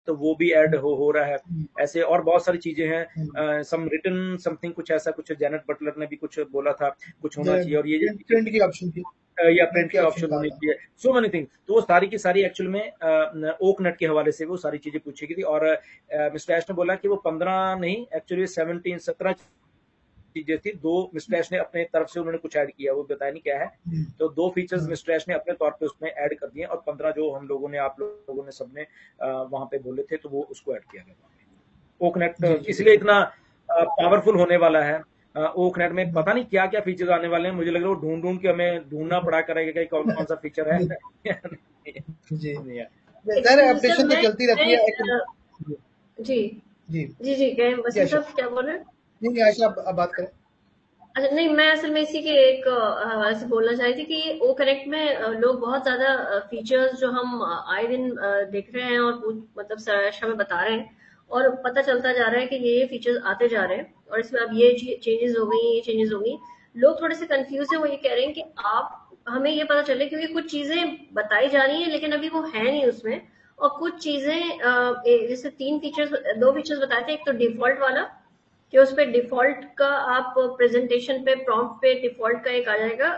तो वो भी ऐड हो रहा है। ऐसे और बहुत सारी चीजें हैं, सम रिटन समथिंग, कुछ ऐसा कुछ जेनेट बटलर ने भी कुछ बोला था, कुछ होना चाहिए, और ये प्रिंट की ऑप्शन थी, या प्रिंट प्रिंट की की ऑप्शन ऑप्शन कहा होनी था। चाहिए, सो मेनी थिंग। तो वो सारी की सारी एक्चुअल में ओक नट के हवाले से वो सारी चीजें पूछी गई थी। और मिस्टर ऐश ने बोला कि वो 15 नहीं, एक्चुअली 17 चीजें थी। दो मिस्टर ऐश ने अपने तरफ से उन्होंने कुछ ऐड किया, वो बताया नहीं क्या है। तो 2 फीचर्स मिस्टर ऐश ने अपने तौर पे उसमें ऐड कर दिए, और 15 जो हम लोगों ने, आप लोगों ने सबने वहां पे बोले थे, तो वो उसको ऐड किया गया। जी ओकनेट जी इसलिए बिल्कुल। इतना पावरफुल होने वाला है। ओकनेट में पता नहीं क्या क्या फीचर्स आने वाले हैं, मुझे लग रहा है वो ढूंढ ढूंढ के हमें ढूंढना पड़ा करेगा कि कौन कौन सा फीचर है। जी, नहीं है। खैर एक्सक्यूज सर, अपडेशन तो चलती रहती है एक। मैं जी जी जी जी जी कहें, जी वसीम आशा, साहब क्या बोल रहे हैं? नहीं नहीं आशा, आप बात करें। अच्छा नहीं, मैं असल में इसी के एक हवाले से बोलना चाह रही थी कि ओ कनेक्ट में लोग बहुत ज्यादा फीचर्स जो हम आए दिन देख रहे हैं और मतलब सर हमें बता रहे हैं, और पता चलता जा रहा है कि ये फीचर्स आते जा रहे हैं, और इसमें अब ये चेंजेस हो गई, ये चेंजेस हो गई। लोग थोड़े से कंफ्यूज हैं, वो ये कह रहे हैं कि आप हमें ये पता चले, क्योंकि कुछ चीजें बताई जा रही हैं लेकिन अभी वो है नहीं उसमें। और कुछ चीजें जैसे 3 फीचर्स, 2 फीचर्स बताए थे, एक तो डिफॉल्ट वाला कि उस पे डिफॉल्ट का आप प्रेजेंटेशन पे प्रॉम्प्ट पे डिफॉल्ट का एक आ जाएगा,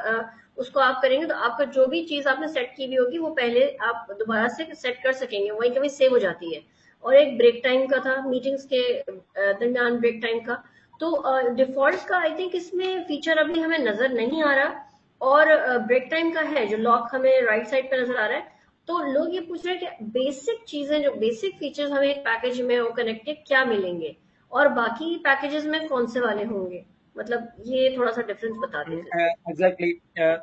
उसको आप करेंगे तो आपका जो भी चीज आपने सेट की हुई होगी वो पहले आप दोबारा से सेट कर सकेंगे, वहीं कभी सेव हो जाती है। और एक ब्रेक टाइम का था, मीटिंग्स के दरमियान ब्रेक टाइम का। तो डिफॉल्ट का आई थिंक इसमें फीचर अभी हमें नजर नहीं आ रहा, और ब्रेक टाइम का है जो लॉक हमें राइट साइड पे नजर आ रहा है। तो लोग ये पूछ रहे हैं कि बेसिक चीजें, जो बेसिक फीचर्स हमें एक पैकेज में वो कनेक्टेड क्या मिलेंगे, और बाकी पैकेजेस में कौन से वाले होंगे, मतलब ये थोड़ा सा डिफरेंस बता दीजिए। एग्जैक्टली।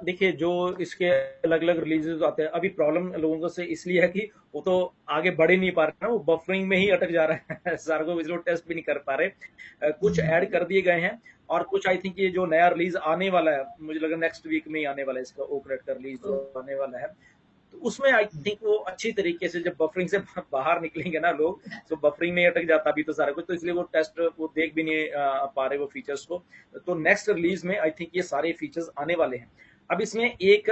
देखिए, जो इसके अलग अलग रिलीजेस आते हैं, अभी प्रॉब्लम लोगों को से इसलिए है कि वो तो आगे बढ़ ही नहीं पा रहे ना, वो बफरिंग में ही अटक जा रहा है। सारे को इसलिए टेस्ट भी नहीं कर पा रहे। कुछ ऐड कर दिए गए हैं, और कुछ आई थिंक ये जो नया रिलीज आने वाला है, मुझे लगा नेक्स्ट वीक में ही आने वाला है, इसका ओकरेट का रिलीज जो आने वाला है। तो उसमें आई थिंक वो अच्छी तरीके से जब बफरिंग से बाहर निकलेंगे ना लोग, तो बफरिंग में अटक जाता भी तो सारा कुछ, तो इसलिए वो टेस्ट वो देख भी नहीं पा रहे वो फीचर्स को। तो नेक्स्ट रिलीज में आई थिंक ये सारे फीचर्स आने वाले हैं। अब इसमें एक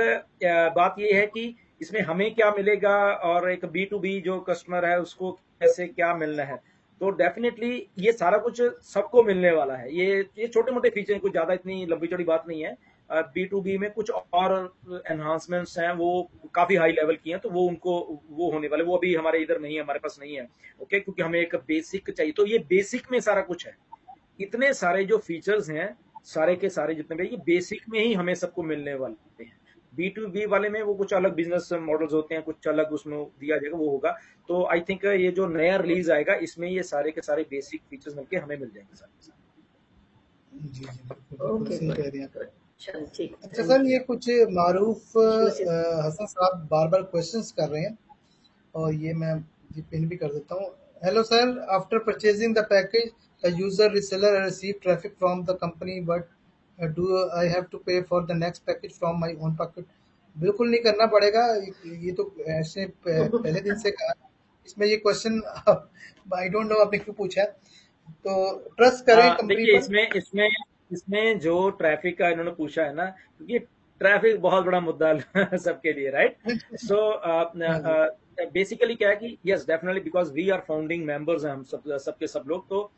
बात ये है कि इसमें हमें क्या मिलेगा, और एक बी टू बी जो कस्टमर है उसको कैसे क्या मिलना है। तो डेफिनेटली ये सारा कुछ सबको मिलने वाला है। ये छोटे मोटे फीचर हैं, कुछ ज्यादा इतनी लंबी चौड़ी बात नहीं है। बी टू बी में कुछ और एनहांसमेंट्स हैं, वो काफी हाई लेवल की हैं, तो वो उनको वो होने वाले, वो अभी हमारे इधर नहीं है, हमारे पास नहीं है। ओके, क्योंकि हमें एक बेसिक चाहिए, तो ये बेसिक में सारा कुछ है। इतने सारे जो फीचर्स हैं, सारे के सारे जितने भी, ये बेसिक में ही हमें सबको मिलने वाले हैं। बी टू बी वाले में वो कुछ अलग बिजनेस मॉडल्स होते हैं, कुछ अलग उसमें दिया जाएगा, वो होगा। तो आई थिंक ये जो नया रिलीज आएगा, इसमें ये सारे के सारे बेसिक फीचर्स मिलके हमें मिल जाएंगे सारे के सारे। जी जी बिल्कुल बिल्कुल ओके, सही गुड कह रही हैं आप। गुड। चल ठीक, अच्छा सर, थैंक यू। ये कुछ मारूफ जी वसीम। हसन साहब बार बार क्वेश्चंस कर रहे हैं, और ये मैं जी पिन भी कर देता हूँ। Hello sir, after purchasing the package the user reseller receive traffic from the company, but do I have to pay for the next package from my own pocket? बिल्कुल नहीं करना पड़ेगा, ये तो ऐसे पहले दिन से कहा। इसमें ये क्वेश्चन आई डोंट नो आपने क्यों पूछा है, तो ट्रस्ट करें हाँ, कंपनी देखिए, पर। इसमें इसमें इसमें जो ट्रैफिक का इन्होंने पूछा है ना, क्योंकि ट्रैफिक बहुत बड़ा मुद्दा है सबके लिए, राइट। सो हाँ जी। बेसिकली क्या है कि yes definitely, because we are founding members हैं, हम सब सबके सब लोग, तो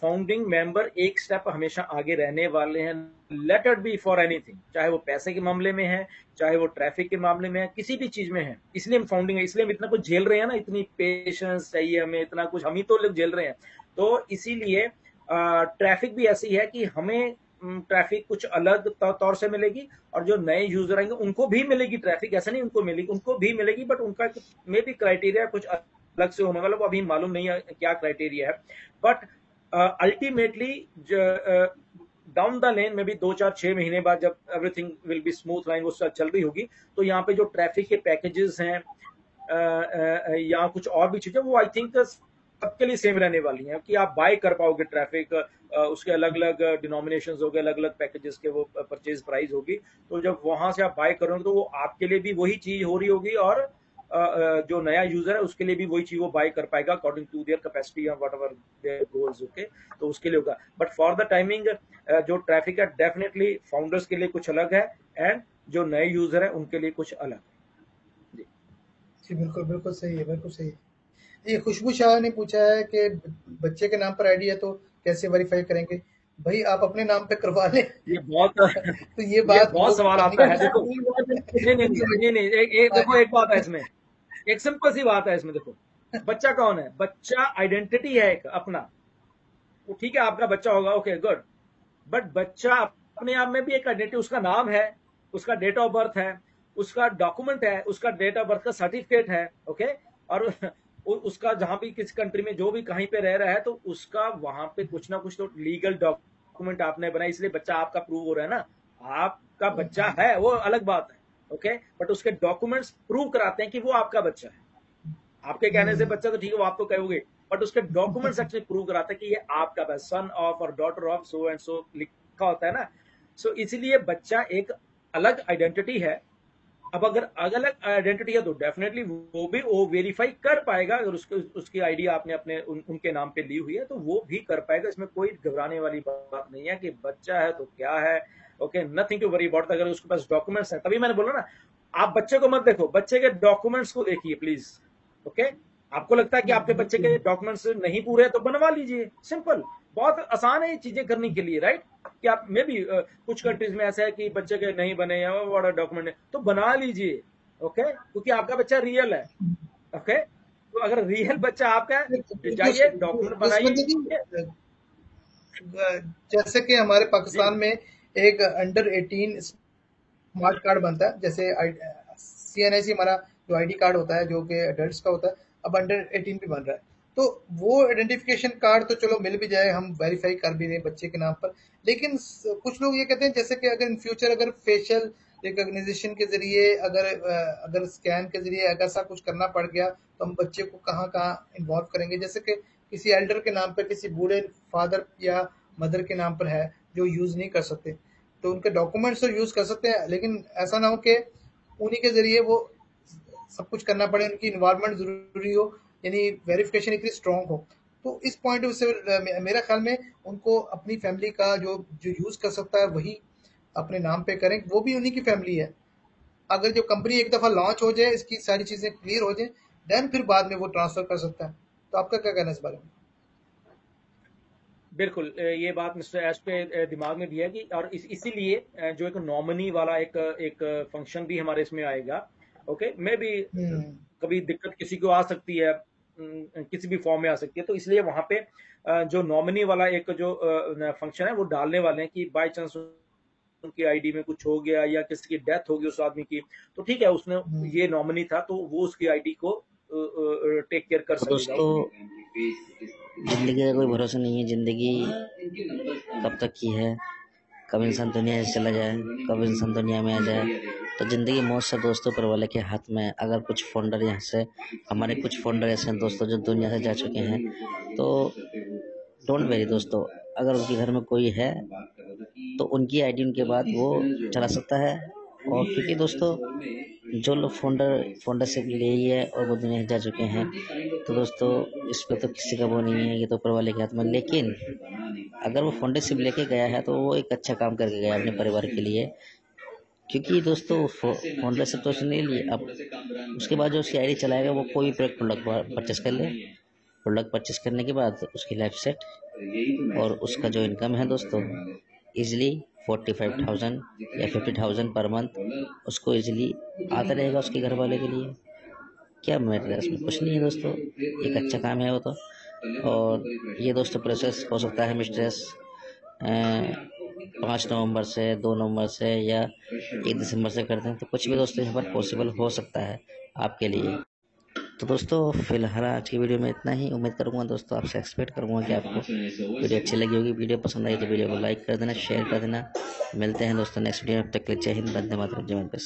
फाउंडिंग मेंबर एक स्टेप हमेशा आगे रहने वाले हैं। Let it be for anything, चाहे वो पैसे के मामले में है, चाहे वो ट्रैफिक के मामले में है, किसी भी चीज में है। इसलिए हम फाउंडिंग है, इसलिए हम इतना कुछ झेल रहे हैं ना, इतनी पेशेंस चाहिए हमें, इतना कुछ हम ही तो लोग झेल रहे हैं। तो इसीलिए ट्रैफिक भी ऐसी है कि हमें ट्रैफिक कुछ अलग तौर से मिलेगी, और जो नए यूजर आएंगे उनको भी मिलेगी ट्रैफिक, ऐसा नहीं उनको मिलेगी, उनको भी मिलेगी, बट उनका मे भी क्राइटेरिया कुछ अलग से होने वाला, वो अभी मालूम नहीं है क्या क्राइटेरिया है। But ultimately down the lane में भी 2 4 6 महीने बाद, जब everything will be smooth line वो चल रही होगी, तो यहाँ पे जो ट्रैफिक के पैकेजेस हैं या कुछ और भी चीजें, वो आई थिंक सबके लिए सेम रहने वाली हैं, कि आप बाय कर पाओगे ट्रैफिक। उसके अलग अलग डिनोमिनेशन हो गए, अलग अलग पैकेजेस के वो परचेज प्राइस होगी। तो जब वहां से आप बाय करोगे, तो वो आपके लिए भी वही चीज हो रही होगी, और जो नया यूजर है उसके लिए भी वही चीज वो बाय कर पाएगा अकॉर्डिंग टू देयर कैपेसिटी या what ever their goals. Okay, तो उसके लिए होगा। बट फॉर द टाइमिंग जो ट्रैफिक है, डेफिनेटली फाउंडर्स के लिए कुछ अलग है, एंड जो नए यूजर है उनके लिए कुछ अलग है। जी। जी बिल्कुल बिल्कुल सही है, बिल्कुल सही है। ये खुशबू शाह ने पूछा है कि बच्चे के नाम पर आईडी है तो कैसे वेरीफाई करेंगे? भाई आप अपने नाम पे करवा लें। ये बहुत तो ये ये बात बहुत लोग सवाल नहीं आता है। कर देखो, नहीं नहीं नहीं नहीं, एक देखो, एक बात है इसमें, एक सिंपल सी बात है इसमें। देखो, बच्चा कौन है? बच्चा आइडेंटिटी है एक अपना। वो ठीक है, आपका बच्चा होगा, ओके गुड, बट बच्चा अपने आप में भी एक आइडेंटिटी, उसका नाम है, उसका डेट ऑफ बर्थ है, उसका डॉक्यूमेंट है, उसका डेट ऑफ बर्थ का सर्टिफिकेट है, ओके। और उसका जहां भी किस कंट्री में जो भी कहीं पे रह रहा है तो उसका वहां पे कुछ ना कुछ तो लीगल डॉक्यूमेंट आपने बनाया, इसलिए बच्चा आपका प्रूव हो रहा है ना। आपका बच्चा है वो अलग बात है, ओके, बट उसके डॉक्यूमेंट्स प्रूव कराते हैं कि वो आपका बच्चा है। आपके कहने से बच्चा तो ठीक है, वो आप तो कहोगे, बट उसके डॉक्यूमेंट्स एक्चुअली प्रूव कराते हैं कि ये आपका है, सन ऑफ और daughter of so and so लिखा होता है ना। सो इसीलिए बच्चा एक अलग आइडेंटिटी है। अब अगर अलग आइडेंटिटी है तो डेफिनेटली वो वेरीफाई कर पाएगा। अगर उसकी आईडी आपने अपने उनके नाम पे ली हुई है तो वो भी कर पाएगा। इसमें कोई घबराने वाली बात नहीं है कि बच्चा है तो क्या है, okay, nothing to worry about. अगर उसके पास डॉक्यूमेंट्स है, तभी मैंने बोला ना, आप बच्चे को मत देखो, बच्चे के डॉक्यूमेंट्स को देखिए प्लीज, ओके। आपको लगता है कि आपके बच्चे के डॉक्यूमेंट्स नहीं पूरे हैं तो बनवा लीजिए, सिंपल, बहुत आसान है ये चीजें करने के लिए, राइट। कि आप मे भी कुछ कंट्रीज में ऐसा है कि बच्चे के नहीं बने या वाटर डॉक्यूमेंट है तो बना लीजिए, ओके, क्योंकि आपका बच्चा रियल है, ओके। तो अगर रियल बच्चा आपका है, जाइए डॉक्यूमेंट बनाइए। जैसे कि हमारे पाकिस्तान जी में एक अंडर 18 स्मार्ट कार्ड बनता है, जैसे CNIC हमारा जो आईडी कार्ड होता है जो कि एडल्ट्स का होता है, अब अंडर 18 भी बन रहा है। तो वो आइडेंटिफिकेशन कार्ड तो चलो मिल भी जाए, हम वेरीफाई कर भी रहे बच्चे के नाम पर, लेकिन कुछ लोग ये कहते हैं जैसे कि अगर इन फ्यूचर अगर फेशियल रिकॉग्निशन के जरिए अगर स्कैन के जरिए अगर ऐसा कुछ करना पड़ गया तो हम बच्चे को कहाँ कहाँ इन्वॉल्व करेंगे। जैसे कि किसी एल्डर के नाम पर, किसी बूढ़े फादर या मदर के नाम पर है जो यूज नहीं कर सकते, तो उनके डॉक्यूमेंट्स तो यूज कर सकते हैं, लेकिन ऐसा ना हो कि उन्हीं के जरिए वो सब कुछ करना पड़े, उनकी इन्वायरमेंट जरूरी हो, यानी वेरिफिकेशन इतनी स्ट्रांग हो। तो इस पॉइंट से मेरा ख्याल में उनको अपनी फैमिली का जो जो यूज कर सकता है वही अपने नाम पे करें, वो भी उन्हीं की फैमिली है। अगर जो कंपनी एक दफा लॉन्च हो जाए, इसकी सारी चीजें क्लियर हो जाए, देन फिर बाद में वो ट्रांसफर कर सकता है। तो आपका क्या कहना है इस बारे में? बिल्कुल, ये बात मिस्टर एश पे दिमाग में भी है कि, और इसीलिए जो एक नॉमिनी वाला एक एक फंक्शन भी हमारे इसमें आएगा, ओके। मे भी कभी दिक्कत किसी को आ सकती है, किसी भी फॉर्म में आ सकती है, तो इसलिए वहां पे जो नॉमिनी वाला एक जो फंक्शन है वो डालने वाले हैं कि बाय चांस उनकी आईडी में कुछ हो गया या किसी की डेथ होगी उस आदमी की, तो ठीक है, उसने ये नॉमिनी था तो वो उसकी आईडी को टेक केयर कर तो सकेगा। दोस्तों, जिंदगी का कोई भरोसा नहीं है। जिंदगी कब तक की है, कब इंसान दुनिया से चला जाए, कब इंसान दुनिया में आ जाए। तो जिंदगी मौत से दोस्तों पर वाले के हाथ में। अगर कुछ फाउंडर यहाँ से, हमारे कुछ फाउंडर ऐसे हैं दोस्तों जो दुनिया से जा चुके हैं, तो डोंट वेरी दोस्तों, अगर उनके घर में कोई है तो उनकी आईडी उनके बाद वो चला सकता है। और क्योंकि दोस्तों जो लोग फाउंडरशिप ले ही है और वो दुनिया से जा चुके हैं, तो दोस्तों इस पर तो किसी का वो नहीं है, ये तो ऊपर वाले के हाथ में। लेकिन अगर वो फाउंडरशिप लेके गया है तो वो एक अच्छा काम करके गया अपने परिवार के लिए, क्योंकि दोस्तों फाउंडरशिप तो उसने ले ली, अब उसके बाद जो उसकी आईडी चलाएगा वो कोई प्रोडक्ट परचेस कर ले, प्रोडक्ट परचेस करने के बाद उसकी लाइफ सेट, और उसका जो इनकम है दोस्तों इजीली 45,000 या 50,000 पर मंथ उसको इजीली आता रहेगा उसके घर वाले के लिए। क्या मैटर है उसमें, कुछ नहीं है दोस्तों, एक अच्छा काम है वो तो। और ये दोस्तों प्रोसेस हो सकता है मिस्ट्रेस 5 नवंबर से, 2 नवंबर से या 1 दिसंबर से करते हैं, तो कुछ भी दोस्तों यहाँ पर पॉसिबल हो सकता है आपके लिए। तो दोस्तों फिलहाल आज की वीडियो में इतना ही। उम्मीद करूंगा दोस्तों, आपसे एक्सपेक्ट करूंगा कि आपको वीडियो अच्छी लगी होगी। वीडियो पसंद आई तो वीडियो को लाइक कर देना, शेयर कर देना। मिलते हैं दोस्तों नेक्स्ट वीडियो में, तब तक के लिए जय हिंद, वंदे मातरम, जय माता दी।